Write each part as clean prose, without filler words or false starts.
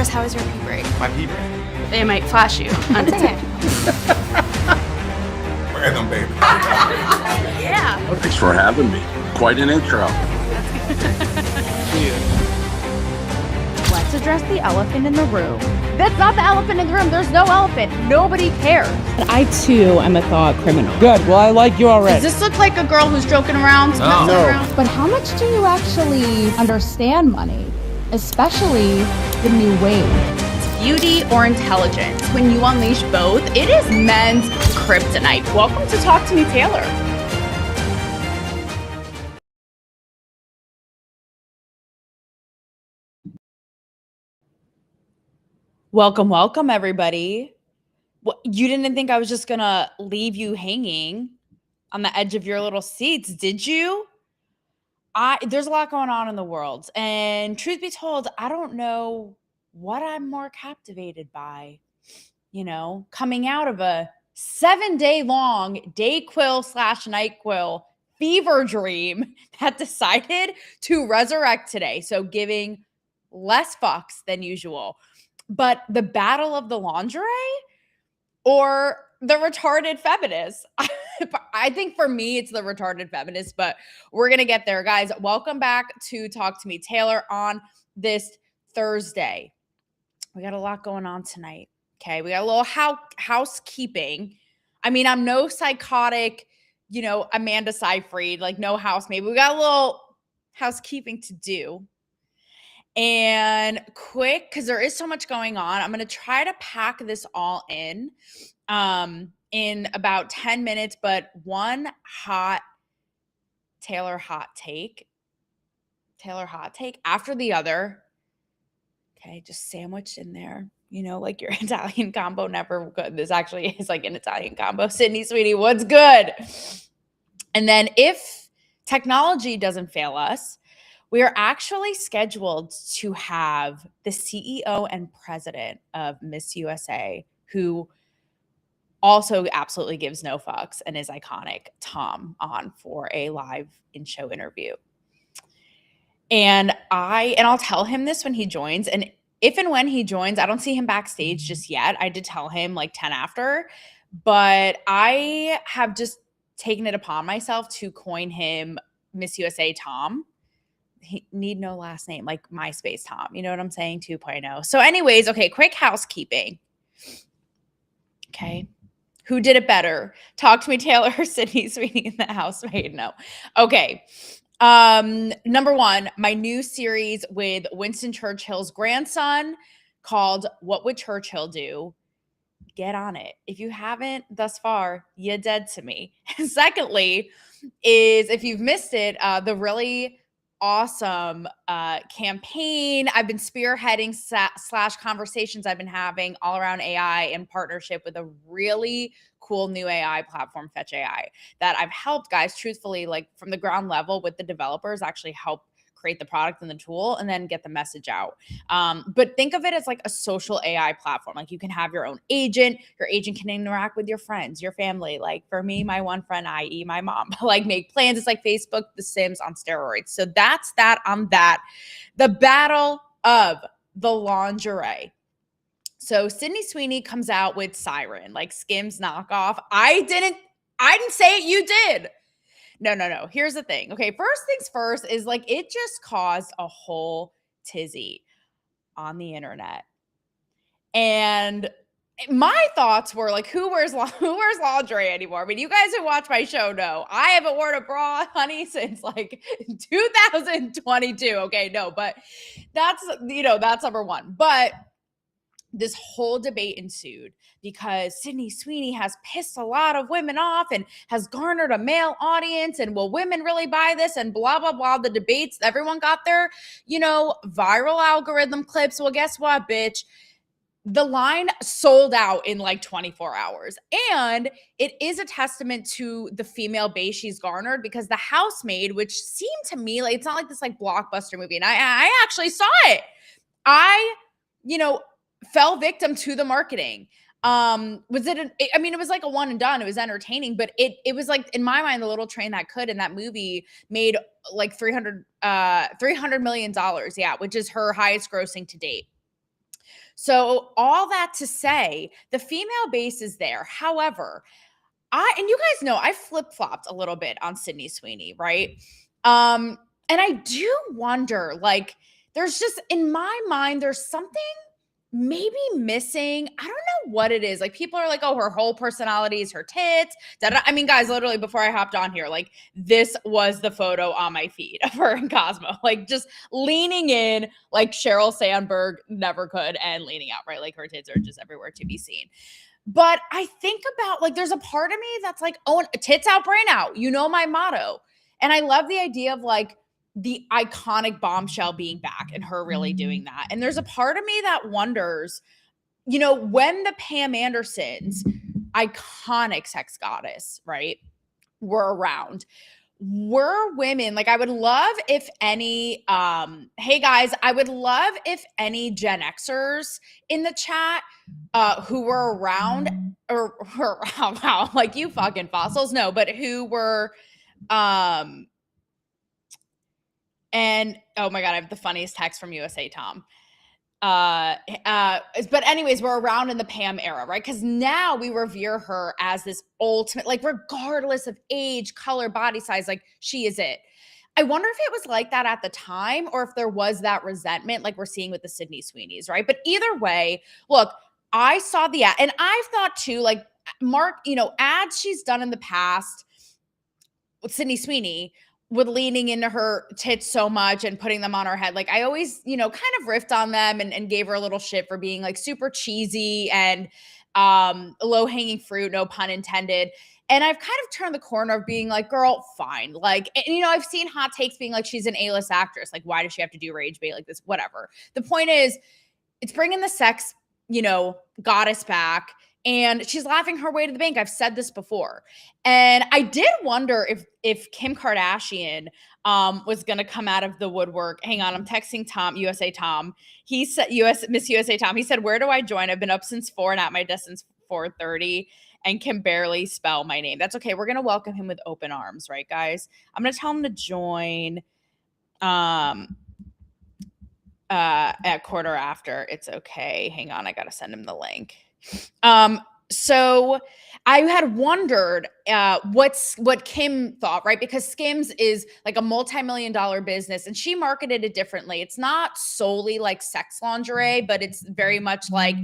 Jess, how was your pee break? My pee break. It might flash you. Understand? Random baby. Yeah. Well, thanks for having me. Quite an intro. Let's address the elephant in the room. That's not the elephant in the room. There's no elephant. Nobody cares. I too am a thought criminal. Good. Well, I like you already. Does this look like a girl who's joking around? No. But how much do you actually understand money? Especially the new wave. Beauty or intelligence? When you unleash both, it is men's kryptonite. Welcome to Talk to Me, Taylor. Welcome, everybody. What, you didn't think I was just gonna leave you hanging on the edge of your little seats, did you? There's a lot going on in the world, and truth be told, I don't know what I'm more captivated by. You know, coming out of a 7-day long DayQuil/NyQuil fever dream that decided to resurrect today. So giving less fucks than usual. But the battle of the lingerie or the retarded feminist? I think for me, it's the retarded feminist, but we're going to get there. Guys, welcome back to Talk to Me, Taylor, on this Thursday. We got a lot going on tonight. Okay, we got a little housekeeping. I mean, I'm no psychotic, Amanda Seyfried, like no housemaid. We got a little housekeeping to do. And quick, because there is so much going on, I'm going to try to pack this all in about 10 minutes, but one hot Taylor hot take after the other. Okay, just sandwiched in there. Like your Italian combo never good. This actually is like an Italian combo. Sydney, sweetie, what's good? And then if technology doesn't fail us, we are actually scheduled to have the CEO and president of Miss USA, who also absolutely gives no fucks and is iconic, Thom, on for a live in-show interview. And I'll tell him this when he joins. And if and when he joins, I don't see him backstage just yet. I did tell him like 10 after, but I have just taken it upon myself to coin him Miss USA Thom. He need no last name, like MySpace Thom. You know what I'm saying? 2.0. So anyways, okay, quick housekeeping. Okay. Who did it better? Talk to Me, Taylor, or Sydney, sweetie, in the housemaid? No. Okay. Number one, my new series with Winston Churchill's grandson called What Would Churchill Do? Get on it. If you haven't thus far, you're dead to me. And secondly is, if you've missed it, the really awesome campaign I've been spearheading / conversations I've been having all around AI in partnership with a really cool new AI platform, Fetch AI, that I've helped guys truthfully, like from the ground level with the developers, actually help create the product and the tool and then get the message out. But think of it as like a social AI platform. Like you can have your own agent. Your agent can interact with your friends, your family. Like for me, my one friend, i.e. my mom, like make plans. It's like Facebook, The Sims on steroids. So that's that on that. The battle of the lingerie. So Sydney Sweeney comes out with SYRN, like SKIMS knockoff. I didn't say it, you did. No. Here's the thing. Okay, first things first is like it just caused a whole tizzy on the internet. And my thoughts were like, who wears lingerie anymore? I mean, you guys who watch my show know I haven't worn a bra, honey, since like 2022. Okay, no, but that's number one. But this whole debate ensued because Sydney Sweeney has pissed a lot of women off and has garnered a male audience. And will women really buy this? And blah, blah, blah. The debates, everyone got their, viral algorithm clips. Well, guess what, bitch? The line sold out in like 24 hours. And it is a testament to the female base she's garnered, because The Housemaid, which seemed to me like, it's not like this like blockbuster movie. And I actually saw it. I fell victim to the marketing. It was like a one and done. It was entertaining, but it was like, in my mind, The Little Train That Could, in that movie made like $300 million. Yeah. Which is her highest grossing to date. So all that to say, the female base is there. However, and you guys know I flip-flopped a little bit on Sydney Sweeney, right? And I do wonder, like, there's just in my mind, there's something maybe missing. I don't know what it is. Like, people are like, oh, her whole personality is her tits. Da-da. I mean, guys, literally before I hopped on here, like, this was the photo on my feed of her and Cosmo, like, just leaning in like Sheryl Sandberg never could, and leaning out, right? Like, her tits are just everywhere to be seen. But I think about, like, there's a part of me that's like, oh, tits out, brain out. You know my motto. And I love the idea of like the iconic bombshell being back and her really doing that. And there's a part of me that wonders, you know, when the Pam Andersons, iconic sex goddess, right, were around, were women, like, I would love if any, hey guys, I would love if any Gen Xers in the chat who were around, or wow, like, you fucking fossils, no, but who were, and oh my God, I have the funniest text from USA Thom. But anyways, we're around in the Pam era, right? Because now we revere her as this ultimate, like, regardless of age, color, body size, like, she is it. I wonder if it was like that at the time, or if there was that resentment, like we're seeing with the Sydney Sweeneys, right? But either way, look, I saw the ad, and I've thought too, like, Mark, you know, ads she's done in the past with Sydney Sweeney, with leaning into her tits so much and putting them on her head. Like, I always, you know, kind of riffed on them and gave her a little shit for being like super cheesy and low-hanging fruit, no pun intended. And I've kind of turned the corner of being like, girl, fine. Like, and, you know, I've seen hot takes being like, she's an A-list actress. Like, why does she have to do rage bait like this? Whatever. The point is, it's bringing the sex, you know, goddess back. And she's laughing her way to the bank. I've said this before. And I did wonder if Kim Kardashian was going to come out of the woodwork. Hang on, I'm texting Thom, USA Thom. He said, Miss USA Thom, he said, where do I join? I've been up since 4 and at my desk since 4:30 and can barely spell my name. That's okay. We're going to welcome him with open arms, right, guys? I'm going to tell him to join at quarter after. It's okay. Hang on, I got to send him the link. So I had wondered what Kim thought, right? Because Skims is like a multi-million-dollar business, and she marketed it differently. It's not solely like sex lingerie, but it's very much like,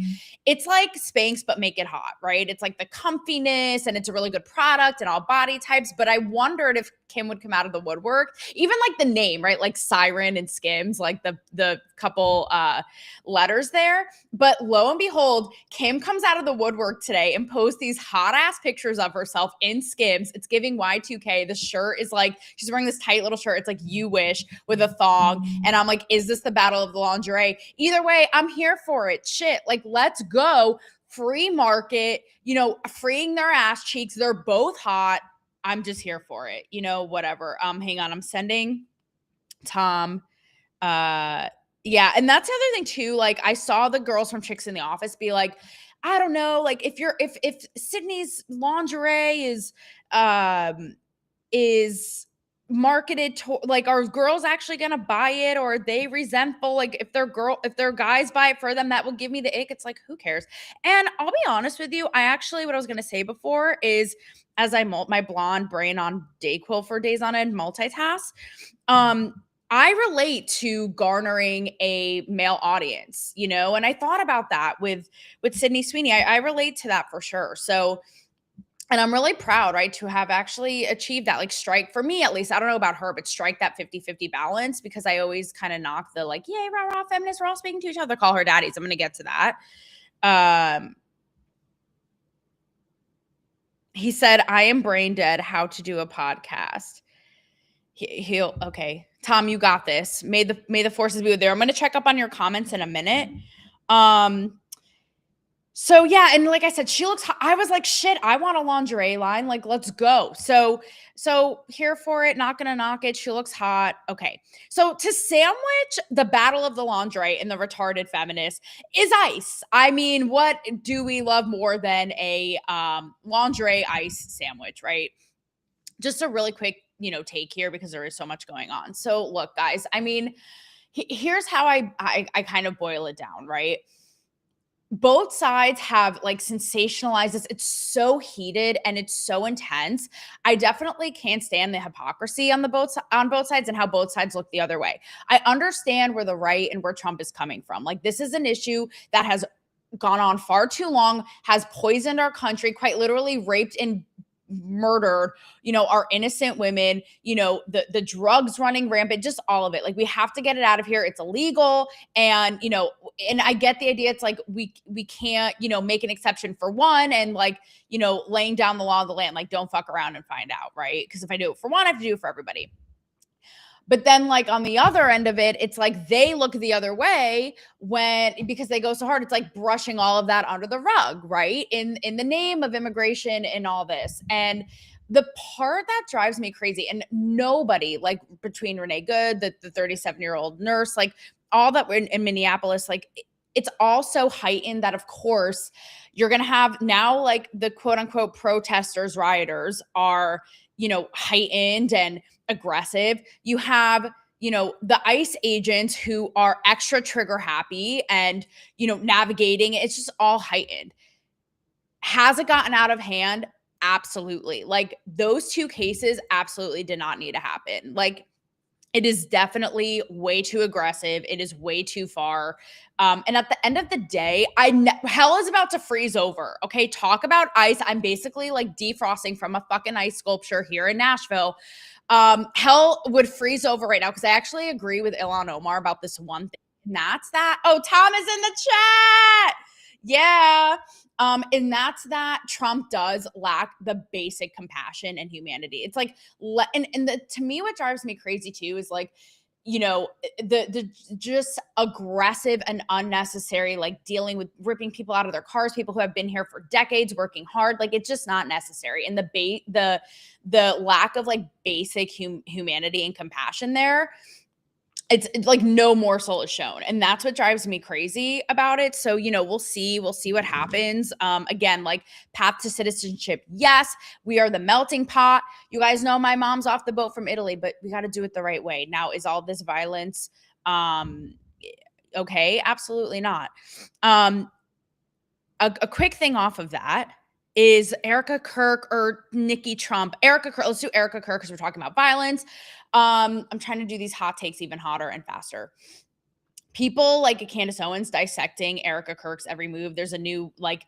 it's like Spanx, but make it hot, right? It's like the comfiness, and it's a really good product and all body types. But I wondered if Kim would come out of the woodwork, even like the name, right? Like SYRN and Skims, like the couple letters there. But lo and behold, Kim comes out of the woodwork today and posts these hot ass pictures of herself in Skims. It's giving Y2K. The shirt is like, she's wearing this tight little shirt. It's like You Wish with a thong. And I'm like, is this the battle of the lingerie? Either way, I'm here for it. Shit. Like, let's go. Free market, you know, freeing their ass cheeks. They're both hot. I'm just here for it. You know, whatever. Hang on. I'm sending Thom. Yeah. And that's the other thing too. Like, I saw the girls from Chicks in the Office be like, I don't know, like, if Sydney's lingerie is marketed to, like, are girls actually gonna buy it, or are they resentful? Like, if their guys buy it for them, that will give me the ick. It's like, who cares? And I'll be honest with you, I actually, what I was gonna say before is, as I my blonde brain on Dayquil for days on end multitask, I relate to garnering a male audience, you know, and I thought about that with Sydney Sweeney. I relate to that for sure. So, and I'm really proud, right, to have actually achieved that, like, strike, for me at least. I don't know about her, but strike that 50-50 balance, because I always kind of knock the, like, yay, rah, rah, feminists, we're all speaking to each other, call her daddies. I'm going to get to that. He said, I am brain dead. How to do a podcast. He'll okay. Thom, you got this. May the forces be with you. I'm going to check up on your comments in a minute. So yeah, and like I said, she looks, I was like, shit, I want a lingerie line. Like, let's go. So here for it. Not going to knock it. She looks hot. Okay. So to sandwich the battle of the lingerie and the retarded feminist is ice. I mean, what do we love more than a lingerie ice sandwich, right? Just a really quick, you know, take here, because there is so much going on. So look, guys, I mean, here's how I kind of boil it down, right? both sides have like sensationalized this. It's so heated and it's so intense. I definitely can't stand the hypocrisy on both sides and how both sides look the other way. I understand where the right and where Trump is coming from. Like, this is an issue that has gone on far too long, has poisoned our country, quite literally raped and murdered, our innocent women, the drugs running rampant, just all of it. Like, we have to get it out of here. It's illegal. And, and I get the idea. It's like, we can't, make an exception for one and like, laying down the law of the land, like, don't fuck around and find out. Right. Because if I do it for one, I have to do it for everybody. But then, like, on the other end of it, it's like they look the other way because they go so hard. It's like brushing all of that under the rug, right? In the name of immigration and all this. And the part that drives me crazy, and nobody, like, between Renee Good, the 37-year-old nurse, like, all that in Minneapolis, like, it's all so heightened that, of course, you're going to have now, like, the quote unquote protesters, rioters are, heightened and aggressive. You have, the ICE agents who are extra trigger happy and, navigating. It's just all heightened. Has it gotten out of hand? Absolutely. Like, those two cases absolutely did not need to happen. Like, it is definitely way too aggressive. It is way too far. And at the end of the day, hell is about to freeze over. Okay. Talk about ice. I'm basically like defrosting from a fucking ice sculpture here in Nashville. Hell would freeze over right now because I actually agree with Ilhan Omar about this one thing. And that's that. Oh, Tom is in the chat. Yeah. And that's that Trump does lack the basic compassion and humanity. It's like, to me, what drives me crazy too is like, the just aggressive and unnecessary, like, dealing with ripping people out of their cars, people who have been here for decades, working hard. Like, it's just not necessary. And the lack of like basic humanity and compassion there, it's like no morsel is shown. And that's what drives me crazy about it. So, we'll see what happens. Again, like, path to citizenship. Yes, we are the melting pot. You guys know my mom's off the boat from Italy, but we got to do it the right way. Now, is all this violence okay? Absolutely not. A quick thing off of that is Erik Kirk or Nicki Trump. Erik Kirk, let's do Erik Kirk because we're talking about violence. I'm trying to do these hot takes even hotter and faster. People like Candace Owens dissecting Erik Kirk's every move. There's a new like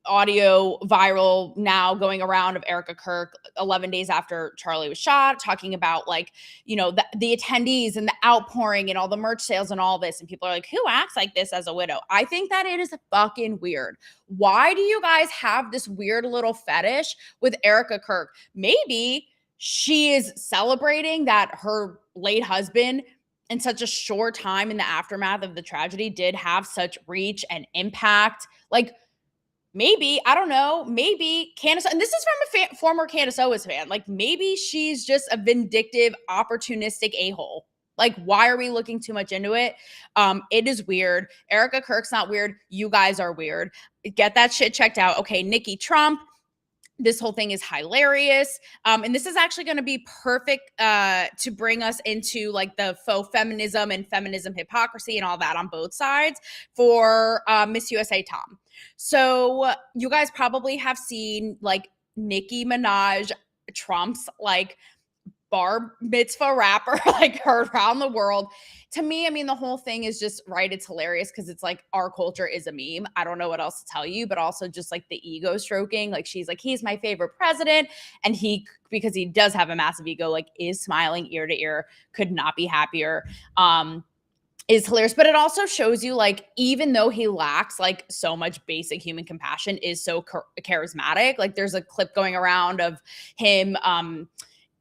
audio viral now going around of Erik Kirk 11 days after Charlie was shot, talking about like, the attendees and the outpouring and all the merch sales and all this. And people are like, who acts like this as a widow? I think that it is fucking weird. Why do you guys have this weird little fetish with Erik Kirk? Maybe she is celebrating that her late husband in such a short time in the aftermath of the tragedy did have such reach and impact. Like, maybe, I don't know, maybe Candace, and this is from a former Candace Owens fan, like, maybe she's just a vindictive, opportunistic a-hole. Like, why are we looking too much into it? It is weird. Erik Kirk's not weird. You guys are weird. Get that shit checked out. Okay, Nicki Trump. This whole thing is hilarious. And this is actually going to be perfect to bring us into like the faux feminism and feminism hypocrisy and all that on both sides for Miss USA Tom. So you guys probably have seen like Nicki Minaj, Trump's like bar mitzvah rapper, like heard around the world. To me, I mean, the whole thing is just right. It's hilarious because it's like our culture is a meme. I don't know what else to tell you, but also just like the ego stroking. Like, she's like, he's my favorite president. And he, because he does have a massive ego, like is smiling ear to ear, could not be happier. Is hilarious. But it also shows you like, even though he lacks like so much basic human compassion, is so charismatic. Like, there's a clip going around of him,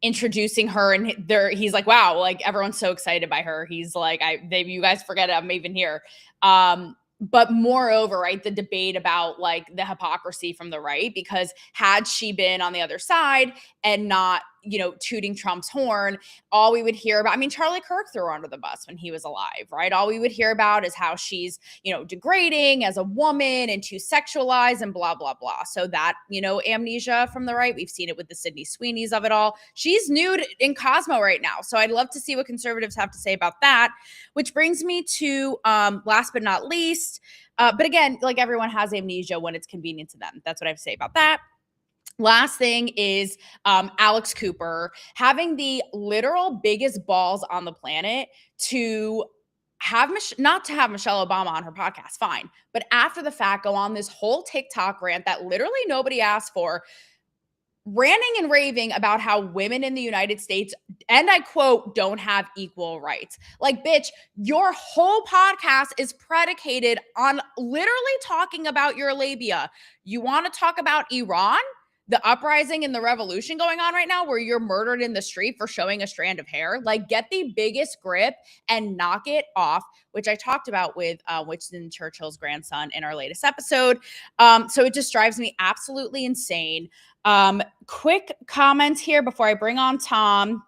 introducing her, and he's like, wow, like everyone's so excited by her. He's like, you guys forget it, I'm even here. But moreover, right, the debate about like the hypocrisy from the right, because had she been on the other side and not tooting Trump's horn. All we would hear about, I mean, Charlie Kirk threw her under the bus when he was alive, right? All we would hear about is how she's, degrading as a woman and too sexualized and blah, blah, blah. So that, amnesia from the right, we've seen it with the Sydney Sweeneys of it all. She's nude in Cosmo right now. So I'd love to see what conservatives have to say about that, which brings me to last but not least, but again, like everyone has amnesia when it's convenient to them. That's what I have to say about that. Last thing is Alex Cooper having the literal biggest balls on the planet to have not to have Michelle Obama on her podcast, fine, but after the fact go on this whole TikTok rant that literally nobody asked for, ranting and raving about how women in the United States, and I quote, don't have equal rights. Like, bitch, your whole podcast is predicated on literally talking about your labia. You want to talk about Iran? The uprising and the revolution going on right now where you're murdered in the street for showing a strand of hair? Like, get the biggest grip and knock it off, which I talked about with Winston Churchill's grandson in our latest episode. So it just drives me absolutely insane. Quick comment here before I bring on Thom.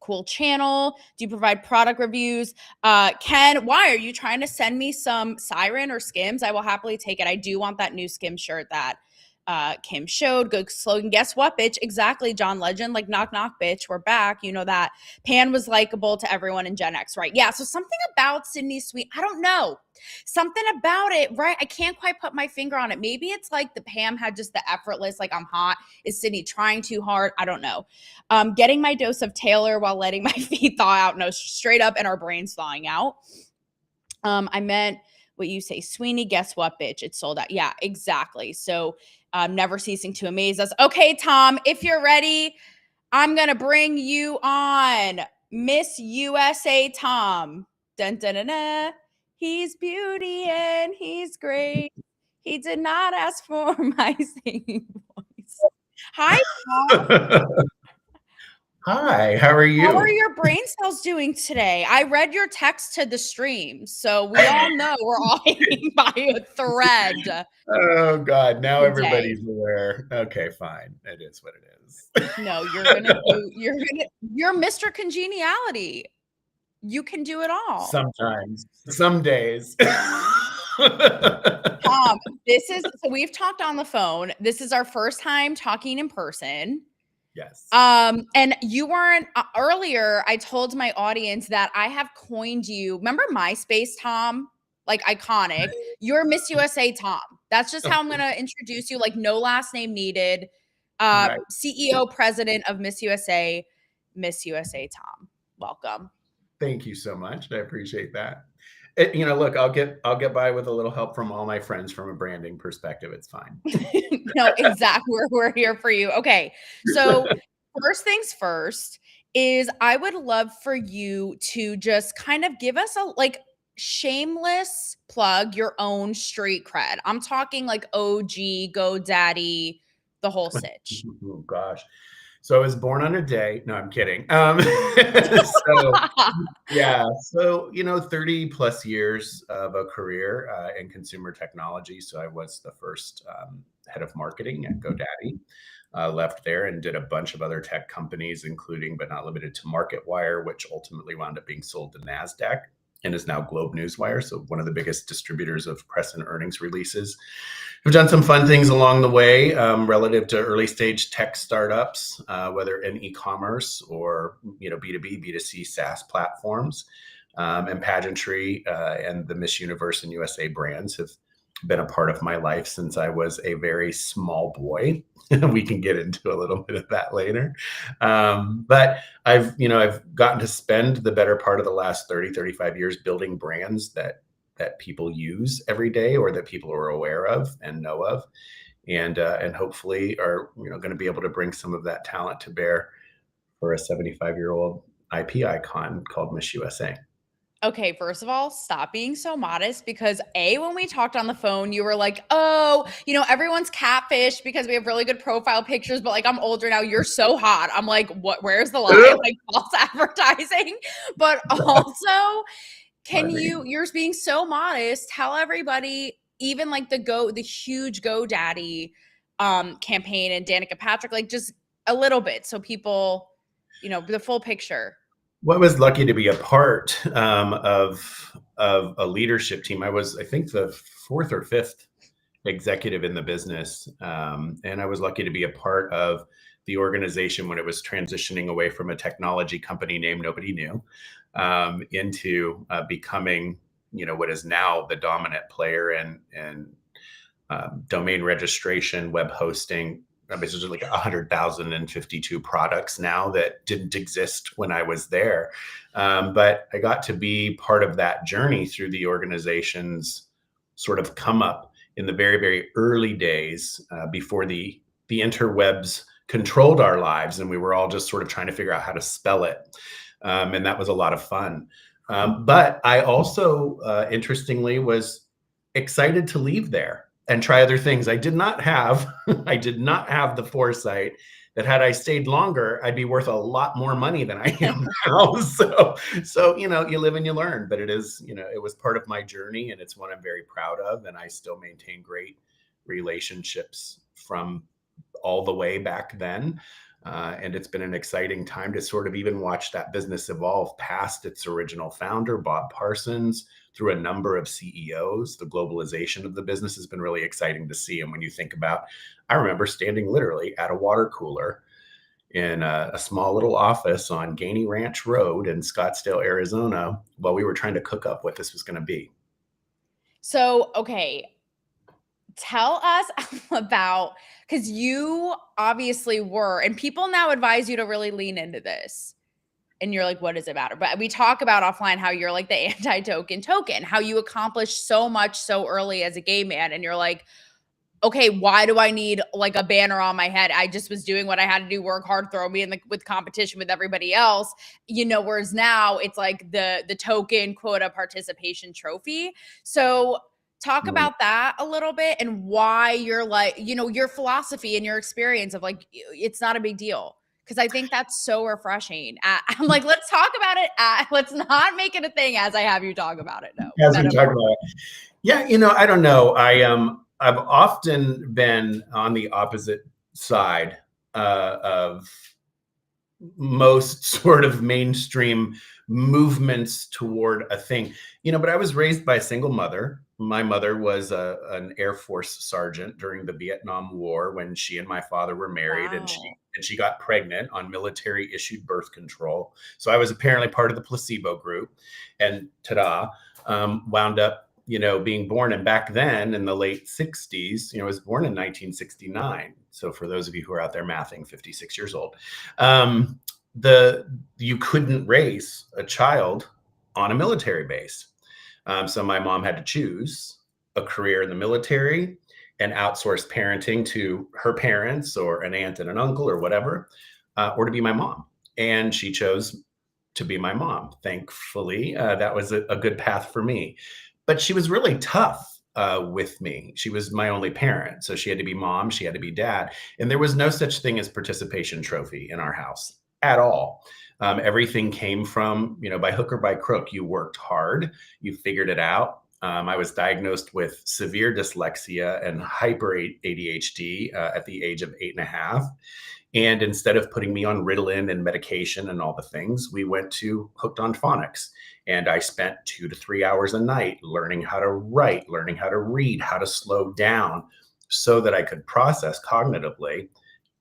Cool channel. Do you provide product reviews? Ken, why are you trying to send me some SYRN or SKIMS? I will happily take it. I do want that new SKIMS shirt that Kim showed. Good slogan. Guess what, bitch? Exactly, John Legend. Like, knock, knock, bitch. We're back. You know that. Pan was likable to everyone in Gen X, right? Yeah. So something about Sydney Sweeney, I don't know. Something about it, right? I can't quite put my finger on it. Maybe it's like the Pam had just the effortless, like, I'm hot. Is Sydney trying too hard? I don't know. Getting my dose of Taylor while letting my feet thaw out. No, straight up, and our brains thawing out. I meant what you say, Sweeney. Guess what, bitch? It's sold out. Yeah, exactly. So never ceasing to amaze us. Okay, Thom, if you're ready, I'm going to bring you on Miss USA Thom. Dun, dun, dun, dun. He's beauty and he's great. He did not ask for my singing voice. Hi, Thom. Hi, how are you? How are your brain cells doing today? I read your text to the stream, so we all know we're all hanging by a thread. Oh God, now today. Everybody's aware. Okay, fine. It is what it is. No, you're Mr. Congeniality. You can do it all. Sometimes, some days. Thom, so we've talked on the phone. This is our first time talking in person. Yes. And you weren't earlier. I told my audience that I have coined you. Remember MySpace, Thom? Like, iconic. You're Miss USA Thom. That's just how I'm going to introduce you. Like, no last name needed. Right. CEO, president of Miss USA Thom. Welcome. Thank you so much. I appreciate that. Look, I'll get by with a little help from all my friends from a branding perspective. It's fine. No, exactly. We're here for you. Okay. So first things first is I would love for you to just kind of give us a shameless plug your own street cred. I'm talking like OG, GoDaddy, the whole sitch. Oh gosh. So I was born on a day. No, I'm kidding. So 30 plus years of a career in consumer technology. So I was the first head of marketing at GoDaddy. Left there and did a bunch of other tech companies, including but not limited to MarketWire, which ultimately wound up being sold to NASDAQ and is now Globe Newswire. So one of the biggest distributors of press and earnings releases. We've done some fun things along the way relative to early stage tech startups, whether in e-commerce or B2B, B2C SaaS platforms, and pageantry and the Miss Universe and USA brands have been a part of my life since I was a very small boy. We can get into a little bit of that later. But I've gotten to spend the better part of the last 30, 35 years building brands that people use every day or that people are aware of and know of. And hopefully are going to be able to bring some of that talent to bear for a 75-year-old IP icon called Miss USA. Okay, first of all, stop being so modest because when we talked on the phone, you were like, oh, everyone's catfish because we have really good profile pictures, but like I'm older now, you're so hot. I'm like, what, where's the line? Like false advertising. But also, you're being so modest, tell everybody, even like the huge GoDaddy campaign and Danica Patrick, like just a little bit so people, the full picture. Well, I was lucky to be a part of a leadership team. I was, I think, the fourth or fifth executive in the business, and I was lucky to be a part of the organization when it was transitioning away from a technology company name nobody knew into becoming, what is now the dominant player in domain registration, web hosting. There's like 100,052 products now that didn't exist when I was there. But I got to be part of that journey through the organization's sort of come up in the very, very early days before the interwebs controlled our lives. And we were all just sort of trying to figure out how to spell it. And that was a lot of fun. But I also, interestingly, was excited to leave there and try other things. I did not have the foresight that had I stayed longer, I'd be worth a lot more money than I am now. So, you live and you learn, but it is, it was part of my journey, and it's one I'm very proud of. And I still maintain great relationships from all the way back then. And it's been an exciting time to sort of even watch that business evolve past its original founder, Bob Parsons, through a number of CEOs. The globalization of the business has been really exciting to see. And when you think about, I remember standing literally at a water cooler in a small little office on Gainey Ranch Road in Scottsdale, Arizona, while we were trying to cook up what this was going to be. So, okay, tell us about, because you obviously were, and people now advise you to really lean into this. And you're like, what does it matter? But we talk about offline how you're like the anti-token, how you accomplished so much so early as a gay man. And you're like, okay, why do I need like a banner on my head? I just was doing what I had to do, work hard, throw me in with competition with everybody else, whereas now it's like the token quota participation trophy. So talk about that a little bit and why you're like, your philosophy and your experience of like, it's not a big deal. Because I think that's so refreshing. I'm like, let's talk about it. Let's not make it a thing as I have you talk about it. No. As we talk about it. Yeah, I don't know. I've often been on the opposite side of most sort of mainstream movements toward a thing, but I was raised by a single mother. My mother was an Air Force sergeant during the Vietnam War when she and my father were married. Wow. and she got pregnant on military issued birth control. So I was apparently part of the placebo group, and wound up, being born. And back then in the late 60s, I was born in 1969. So for those of you who are out there mathing, 56 years old, you couldn't raise a child on a military base. So my mom had to choose a career in the military and outsource parenting to her parents or an aunt and an uncle or whatever, or to be my mom. And she chose to be my mom. Thankfully, that was a good path for me. But she was really tough with me. She was my only parent. So she had to be mom, she had to be dad. And there was no such thing as participation trophy in our house at all. Everything came from, by hook or by crook. You worked hard, you figured it out. I was diagnosed with severe dyslexia and hyper ADHD at the age of 8.5. And instead of putting me on Ritalin and medication and all the things, we went to Hooked on Phonics. And I spent 2 to 3 hours a night learning how to write, learning how to read, how to slow down so that I could process cognitively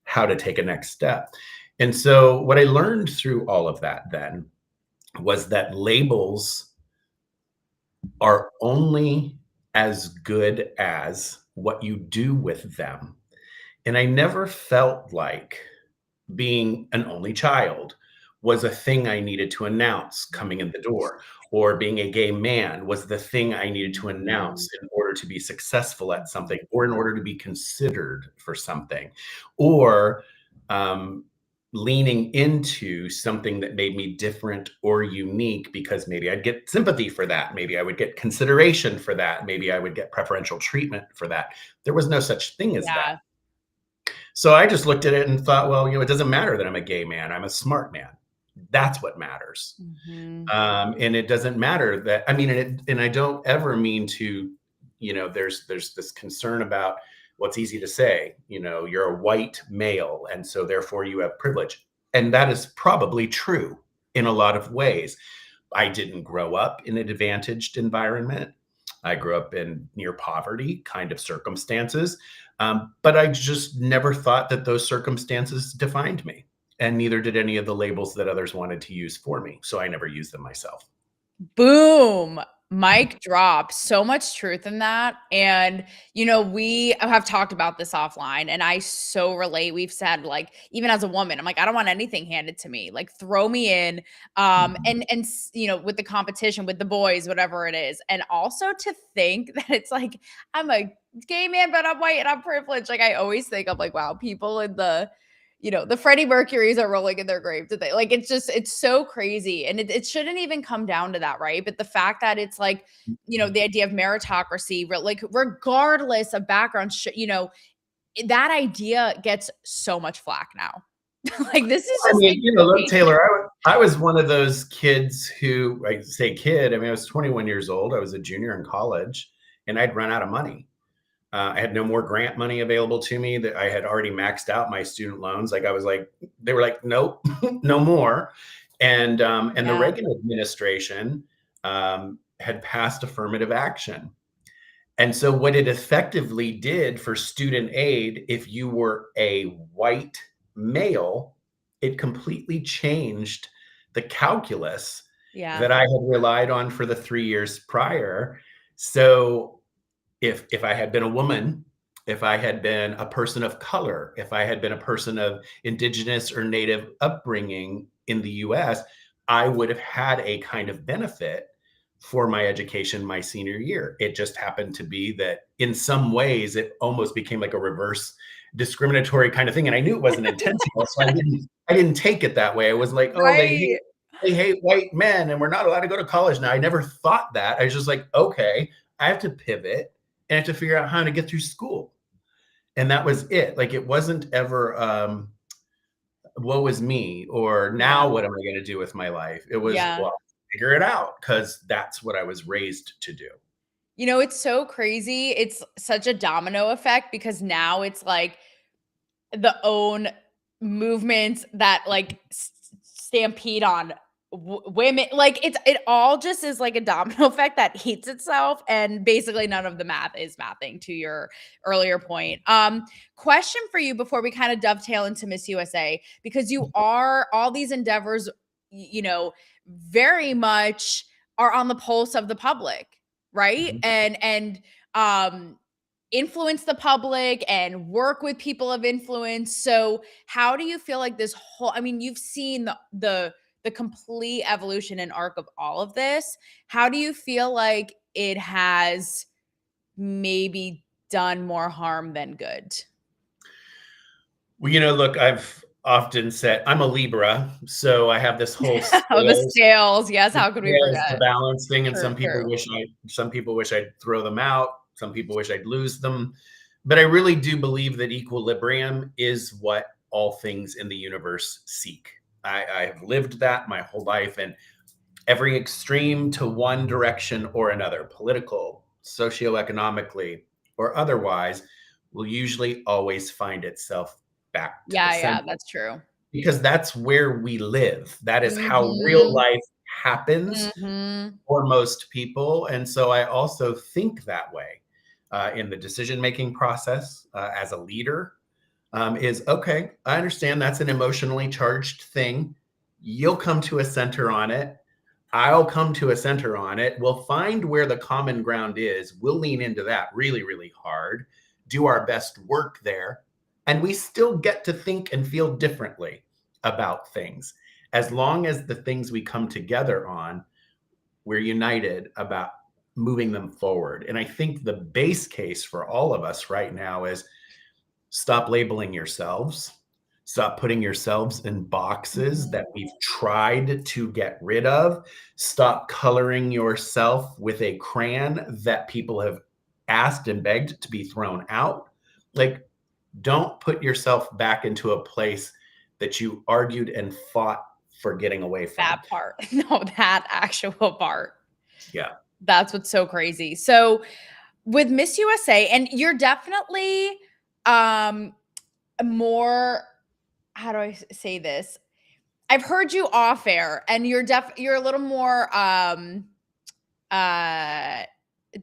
how to take a next step. And so what I learned through all of that then was that labels are only as good as what you do with them. And I never felt like being an only child was a thing I needed to announce coming in the door, or being a gay man was the thing I needed to announce in order to be successful at something, or in order to be considered for something, or leaning into something that made me different or unique because maybe I'd get sympathy for that. Maybe I would get consideration for that. Maybe I would get preferential treatment for that. There was no such thing as that. So I just looked at it and thought, well, it doesn't matter that I'm a gay man. I'm a smart man. That's what matters. Mm-hmm. And it doesn't matter that, and I don't ever mean to, there's this concern about well, it's easy to say, you're a white male, and so therefore you have privilege. And that is probably true in a lot of ways. I didn't grow up in an advantaged environment. I grew up in near poverty kind of circumstances. But I just never thought that those circumstances defined me. And neither did any of the labels that others wanted to use for me. So I never used them myself. Boom. Mic drop. So much truth in that. And, we have talked about this offline, and I so relate. We've said, like, even as a woman, I'm like, I don't want anything handed to me. Like, throw me in. And with the competition, with the boys, whatever it is. And also to think that it's like, I'm a gay man, but I'm white and I'm privileged. Like, I always think I'm like, wow, people in the Freddie Mercurys are rolling in their grave today. Like, it's so crazy. And it shouldn't even come down to that, right? But the fact that it's like, the idea of meritocracy, like, regardless of background, that idea gets so much flack now. Like, this is just look, Taylor, I was one of those kids who, I say kid, I was 21 years old. I was a junior in college, and I'd run out of money. I had no more grant money available to me. That I had already maxed out my student loans. Like, they were like, nope, no more. And the Reagan administration had passed affirmative action. And so what it effectively did for student aid, if you were a white male, it completely changed the calculus that I had relied on for the 3 years prior. So if I had been a woman, if I had been a person of color, if I had been a person of indigenous or native upbringing in the US, I would have had a kind of benefit for my education my senior year. It just happened to be that in some ways it almost became like a reverse discriminatory kind of thing. And I knew it wasn't intentional. So I didn't take it that way. I was like, oh, right. they hate white men and we're not allowed to go to college now. I never thought that. I was just like, okay, I have to pivot and I have to figure out how to get through school. And that was it. Like, it wasn't ever, woe is me, or now what am I going to do with my life? It was, well, figure it out, because that's what I was raised to do. It's so crazy. It's such a domino effect, because now it's like the own movements that like stampede on women. Like, it all just is like a domino effect that eats itself, and basically none of the math is mathing, to your earlier point. Question for you before we kind of dovetail into Miss USA, because you are all these endeavors, very much are on the pulse of the public, right? And influence the public and work with people of influence. So how do you feel like this whole, you've seen the complete evolution and arc of all of this. How do you feel like it has maybe done more harm than good? Well, look, I've often said I'm a Libra, so I have this whole the scales. Yes, how could we forget the balance thing? And True, some people wish I'd throw them out. Some people wish I'd lose them. But I really do believe that equilibrium is what all things in the universe seek. I have lived that my whole life, and every extreme to one direction or another, political, socioeconomically, or otherwise, will usually always find itself back to the center. That's true. Because that's where we live. That is how real life happens for most people. And so I also think that way in the decision-making process as a leader. Is okay, I understand that's an emotionally charged thing. You'll come to a center on it. I'll come to a center on it. We'll find where the common ground is. We'll lean into that really, really hard, do our best work there. And we still get to think and feel differently about things. As long as the things we come together on, we're united about moving them forward. And I think the base case for all of us right now is stop labeling yourselves. Stop putting yourselves in boxes that we've tried to get rid of. Stop coloring yourself with a crayon that people have asked and begged to be thrown out. Like, don't put yourself back into a place that you argued and fought for getting away from. That part. No, that actual part. Yeah. That's what's so crazy. So with Miss USA, and you're definitely more, how do I say this? I've heard you off air, and you're a little more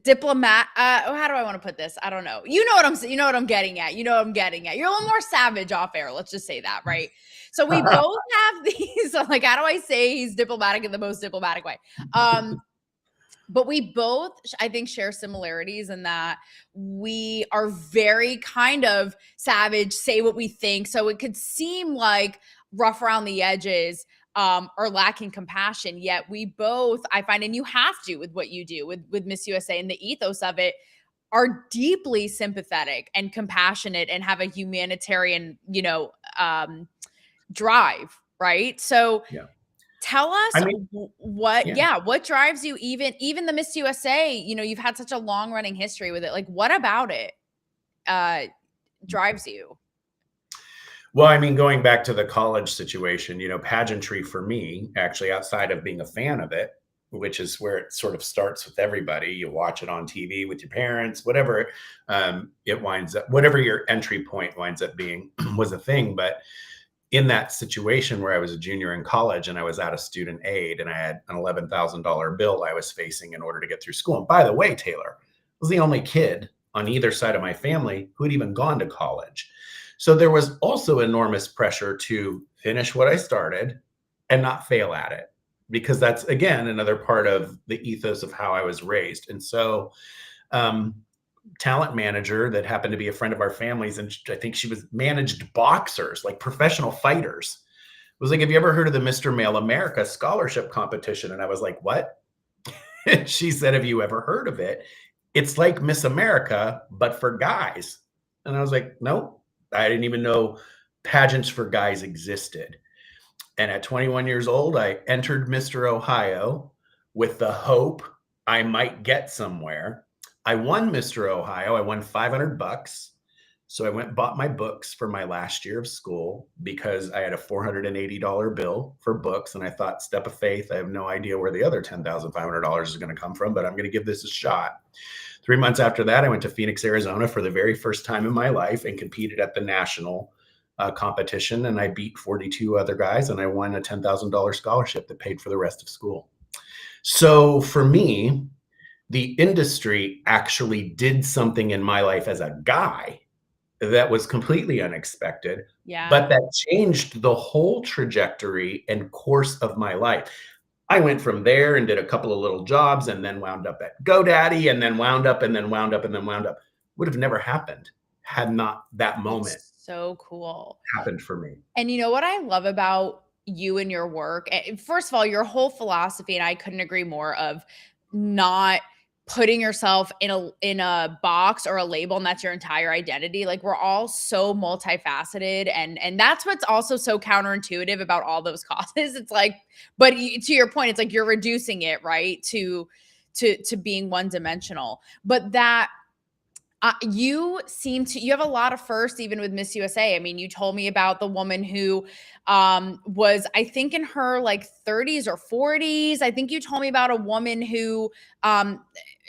diplomat. How do I want to put this? I don't know. You know what I'm getting at. You're a little more savage off air. Let's just say that, right? So we both have these. Like, how do I say he's diplomatic in the most diplomatic way? But we both, I think, share similarities in that we are very kind of savage, say what we think. So it could seem like rough around the edges, or lacking compassion. Yet we both, I find, and you have to with what you do with Miss USA and the ethos of it, are deeply sympathetic and compassionate and have a humanitarian, drive, right? So Yeah. tell us what drives you, even the Miss USA, you've had such a long running history with it. Like, what about it drives you? Well, I mean, going back to the college situation, pageantry for me, actually, outside of being a fan of it, which is where it sort of starts with everybody. You watch it on TV with your parents, whatever it winds up, whatever your entry point winds up being was a thing. But in that situation where I was a junior in college and I was out of student aid and I had an $11,000 bill I was facing in order to get through school. And by the way, Taylor was the only kid on either side of my family who had even gone to college. So there was also enormous pressure to finish what I started and not fail at it, because that's, again, another part of the ethos of how I was raised. And so, talent manager that happened to be a friend of our family's, and I think she was managed boxers, like professional fighters, was like, have you ever heard of the Mr. Male America scholarship competition? And I was like, what? And she said, have you ever heard of it? It's like Miss America, but for guys. And I was like, nope, I didn't even know pageants for guys existed. And at 21 years old, I entered Mr. Ohio with the hope I might get somewhere. I won Mr. Ohio. I won $500. So I went and bought my books for my last year of school because I had a $480 bill for books. And I thought, step of faith, I have no idea where the other $10,500 is going to come from, but I'm going to give this a shot. 3 months after that, I went to Phoenix, Arizona for the very first time in my life and competed at the national competition. And I beat 42 other guys and I won a $10,000 scholarship that paid for the rest of school. So for me, the industry actually did something in my life as a guy that was completely unexpected, but that changed the whole trajectory and course of my life. I went from there and did a couple of little jobs and then wound up at GoDaddy and then wound up and then wound up and then wound up. Would have never happened had not that moment. So cool. Happened for me. And you know what I love about you and your work? First of all, your whole philosophy, and I couldn't agree more, of not putting yourself in a box or a label, and that's your entire identity. Like, we're all so multifaceted, and that's what's also so counterintuitive about all those causes. It's like, but to your point, it's like you're reducing it, right, to being one dimensional. But that you have a lot of firsts, even with Miss USA. I mean, you told me about the woman who was, I think, in her like 30s or 40s. I think you told me about a woman who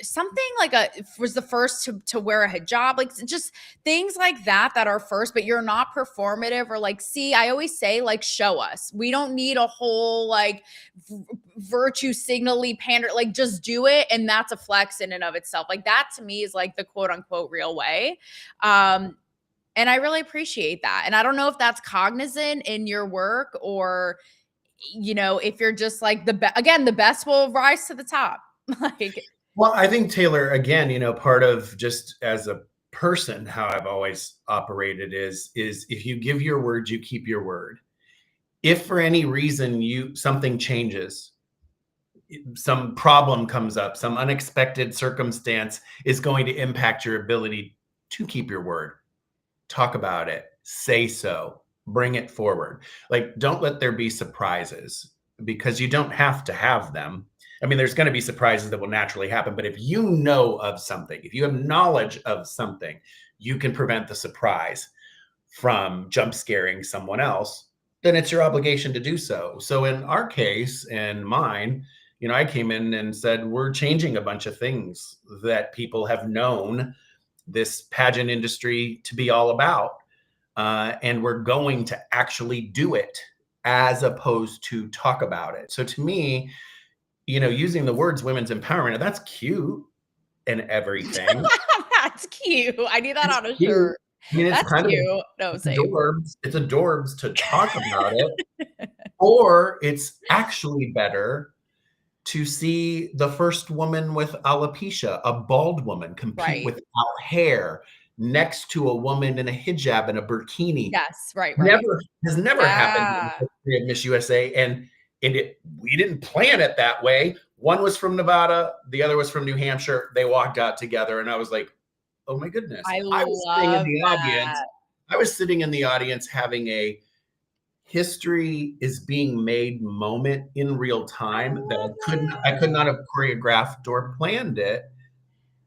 something like was the first to wear a hijab, like just things like that are first, but you're not performative or like, see, I always say, like, show us. We don't need a whole like virtue signally pander, like just do it. And that's a flex in and of itself. Like, that to me is like the quote unquote real way. And I really appreciate that. And I don't know if that's cognizant in your work, or, if you're just like the best will rise to the top. Like, well, I think, Taylor, again, part of just as a person, how I've always operated is if you give your word, you keep your word. If for any reason something changes, some problem comes up, some unexpected circumstance is going to impact your ability to keep your word. Talk about it, say so, bring it forward. Like, don't let there be surprises, because you don't have to have them. I mean, there's going to be surprises that will naturally happen, but if you know of something, if you have knowledge of something, you can prevent the surprise from jump scaring someone else, then it's your obligation to do so. So in our case and mine, I came in and said, we're changing a bunch of things that people have known this pageant industry to be all about. And we're going to actually do it as opposed to talk about it. So to me, using the words women's empowerment, that's cute and everything. That's cute. I need that on a Cute. shirt. I mean, it's That's kind cute. of No, same. adorbs. It's adorbs to talk about it. Or it's actually better to see the first woman with alopecia, a bald woman, compete Right. without hair next to a woman in a hijab and a burkini. Yes, right. Has never happened in Yeah. the history of Miss USA. And we didn't plan it that way. One was from Nevada, the other was from New Hampshire. They walked out together, and I was like, oh my goodness. I was sitting in love the audience. that. I was sitting in the audience having a history is being made moment in real time that I could not have choreographed or planned it,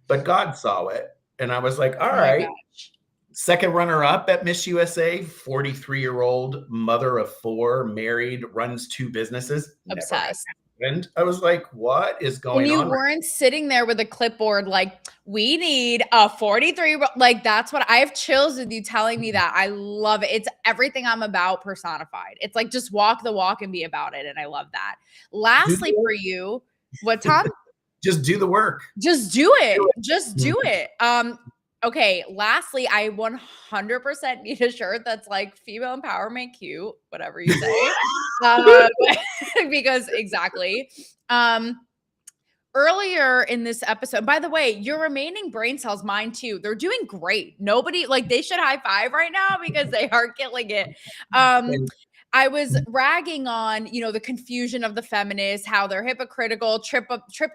but God saw it. And I was like, all Oh my right. gosh. Second runner up at Miss USA, 43-year-old mother of 4, married, runs 2 businesses. Obsessed. And I was like, what is going And you on? weren't sitting there with a clipboard like, we need a 43. Like, that's what I have chills with you telling me that. I love it. It's everything I'm about personified. It's like, just walk the walk and be about it. And I love that. Lastly, for you, what, Tom? Just do the work. Just do it. Just do it. Okay. Lastly, I 100% need a shirt that's like female empowerment, cute, whatever you say. Because exactly. Earlier in this episode, by the way, your remaining brain cells, mine too, they're doing great. Nobody, like, they should high five right now because they are killing it. I was ragging on, the confusion of the feminists, how they're hypocritical, trip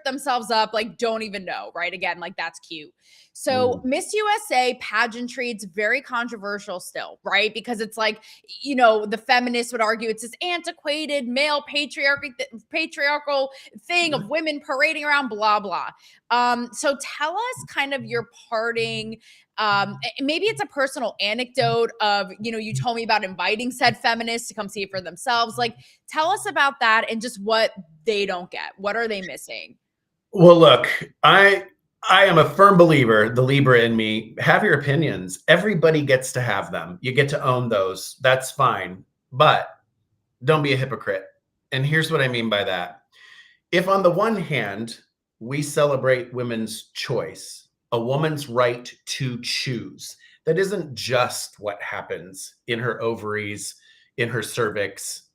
themselves up, like, don't even know, right? Again, like, that's cute. So Miss USA pageantry, it's very controversial still, right? Because it's like, the feminists would argue it's this antiquated male patriarchal thing of women parading around, blah, blah. So tell us kind of your parting, maybe it's a personal anecdote of, you told me about inviting said feminists to come see it for themselves. Like, tell us about that and just what they don't get. What are they missing? Well, look, I am a firm believer, the Libra in me, have your opinions. Everybody gets to have them. You get to own those. That's fine. But don't be a hypocrite. And here's what I mean by that. If on the one hand, we celebrate women's choice, a woman's right to choose, that isn't just what happens in her ovaries, in her cervix.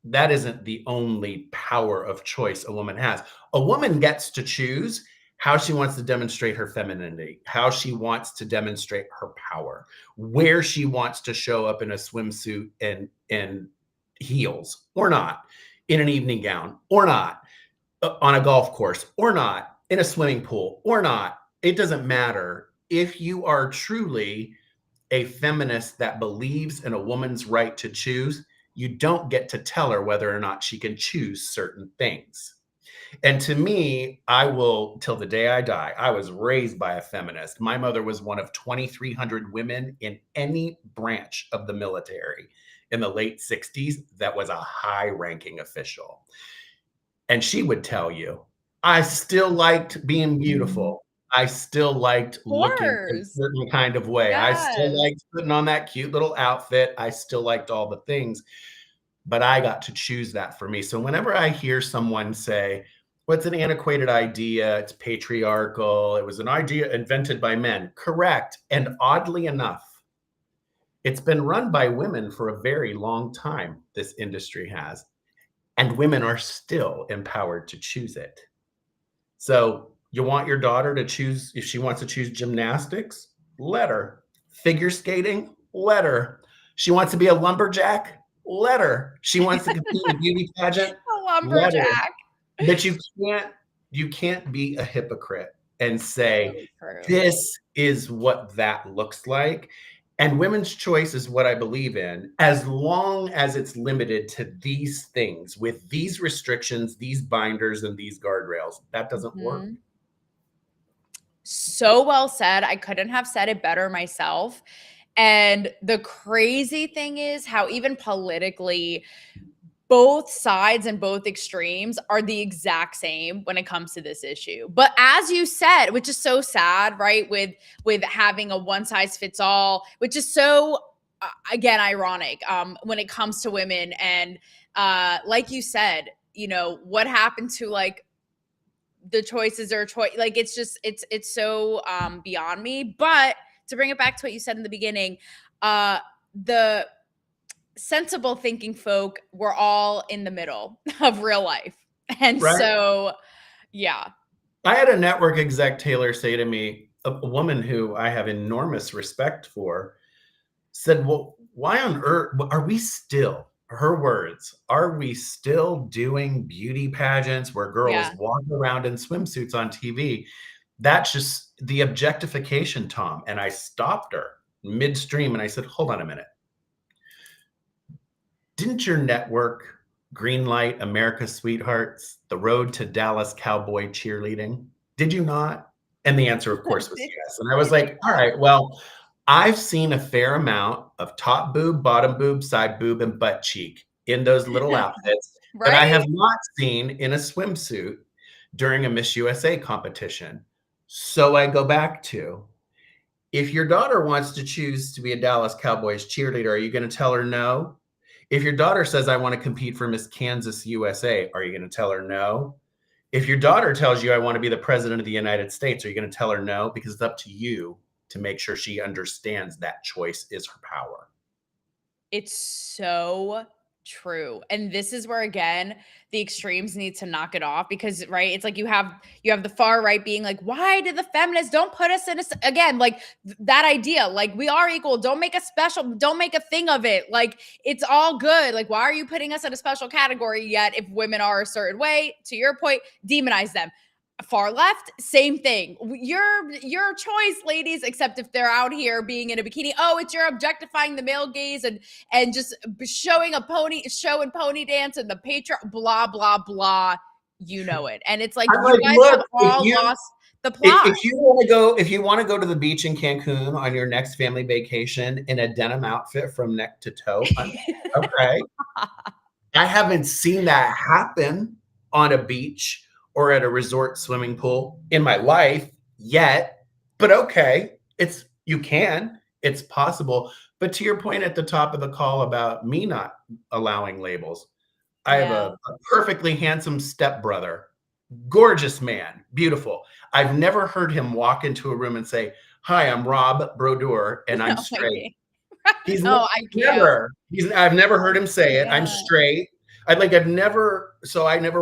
That isn't the only power of choice a woman has. A woman gets to choose how she wants to demonstrate her femininity, how she wants to demonstrate her power, where she wants to show up in a swimsuit and heels or not, in an evening gown or not, on a golf course or not, in a swimming pool or not. It doesn't matter. If you are truly a feminist that believes in a woman's right to choose, you don't get to tell her whether or not she can choose certain things. And to me, I will, till the day I die, I was raised by a feminist. My mother was one of 2,300 women in any branch of the military in the late 60s that was a high-ranking official. And she would tell you, I still liked being beautiful. I still liked looking a certain kind of way. Yes. I still liked putting on that cute little outfit. I still liked all the things, but I got to choose that for me. So whenever I hear someone say, well, it's an antiquated idea, it's patriarchal, it was an idea invented by men, correct. And oddly enough, it's been run by women for a very long time, this industry has, and women are still empowered to choose it. So you want your daughter to choose, if she wants to choose gymnastics, let her. Figure skating, let her. She wants to be a lumberjack, let her. She wants to compete in a beauty pageant, a lumberjack. But you can't be a hypocrite and say, this is what that looks like. And women's choice is what I believe in, as long as it's limited to these things with these restrictions, these binders, and these guardrails. That doesn't work. So well said. I couldn't have said it better myself. And the crazy thing is how even politically both sides and both extremes are the exact same when it comes to this issue. But as you said, which is so sad, right? With having a one size fits all, which is so again ironic when it comes to women. And like you said, you know, what happened to like the choices or choice? Like it's just it's so beyond me. But to bring it back to what you said in the beginning, the sensible thinking folk were all in the middle of real life. And Right. so, yeah. I had a network exec, Taylor, say to me, a woman who I have enormous respect for, said, well, why on earth are we still, her words, are we still doing beauty pageants where girls walk around in swimsuits on TV? That's just the objectification, Tom. And I stopped her midstream and I said, hold on a minute. Didn't your network greenlight America's Sweethearts, The Road to Dallas Cowboy Cheerleading? Did you not? And the answer, of course, was yes. And I was like, all right, well, I've seen a fair amount of top boob, bottom boob, side boob, and butt cheek in those little outfits that I have not seen in a swimsuit during a Miss USA competition. So I go back to, if your daughter wants to choose to be a Dallas Cowboys cheerleader, are you going to tell her no? If your daughter says, I want to compete for Miss Kansas USA, are you going to tell her no? If your daughter tells you, I want to be the president of the United States, are you going to tell her no? Because it's up to you to make sure she understands that choice is her power. It's so true. And this is where, again, the extremes need to knock it off because, right, it's like you have the far right being like, why did the feminists don't put us in again, like that idea, like we are equal. Don't make a thing of it. Like it's all good. Like, why are you putting us in a special category yet if women are a certain way? To your point, demonize them. Far left, same thing. Your choice, ladies, except if they're out here being in a bikini. Oh, it's you're objectifying the male gaze and just showing a show and pony dance and the blah, blah, blah. You know it. And it's like, you guys have all lost the plot. If you want to go to the beach in Cancun on your next family vacation in a denim outfit from neck to toe, okay. I haven't seen that happen on a beach or at a resort swimming pool in my life yet, but okay, it's possible. But to your point at the top of the call about me not allowing labels, I have a perfectly handsome stepbrother, gorgeous man, beautiful. I've never heard him walk into a room and say, hi, I'm Thom Brodeur and I'm straight. I've never heard him say it. I'm straight. I never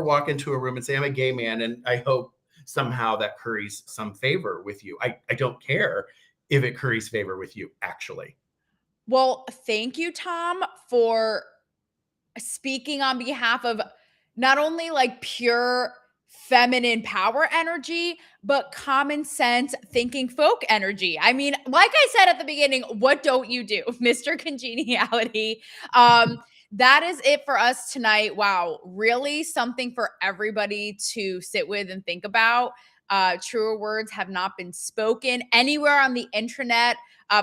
walk into a room and say I'm a gay man and I hope somehow that curries some favor with you. I don't care if it curries favor with you, actually. Well, thank you, Tom, for speaking on behalf of not only like pure feminine power energy, but common sense thinking folk energy. I mean, like I said at the beginning, what don't you do, Mr. Congeniality? That is it for us tonight. Wow. Really something for everybody to sit with and think about. Truer words have not been spoken anywhere on the intranet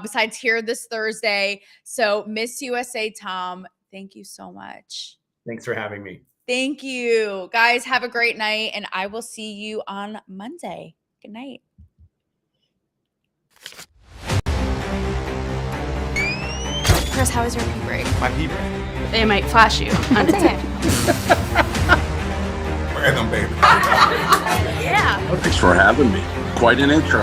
besides here this Thursday. So Miss USA, Tom, thank you so much. Thanks for having me. Thank you. Guys, have a great night, and I will see you on Monday. Good night. Chris, how was your pee break? My pee break. They might flash you undetected. Wear them, baby. Yeah. Well, thanks for having me. Quite an intro.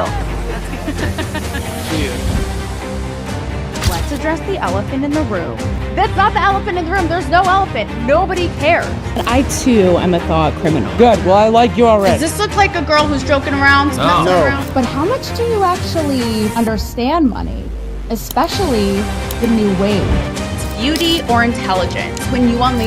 Let's address the elephant in the room. That's not the elephant in the room. There's no elephant. Nobody cares. I too am a thought criminal. Good. Well, I like you already. Does this look like a girl who's joking around? No. But how much do you actually understand money, especially the new wave? Beauty or intelligence? When you unleash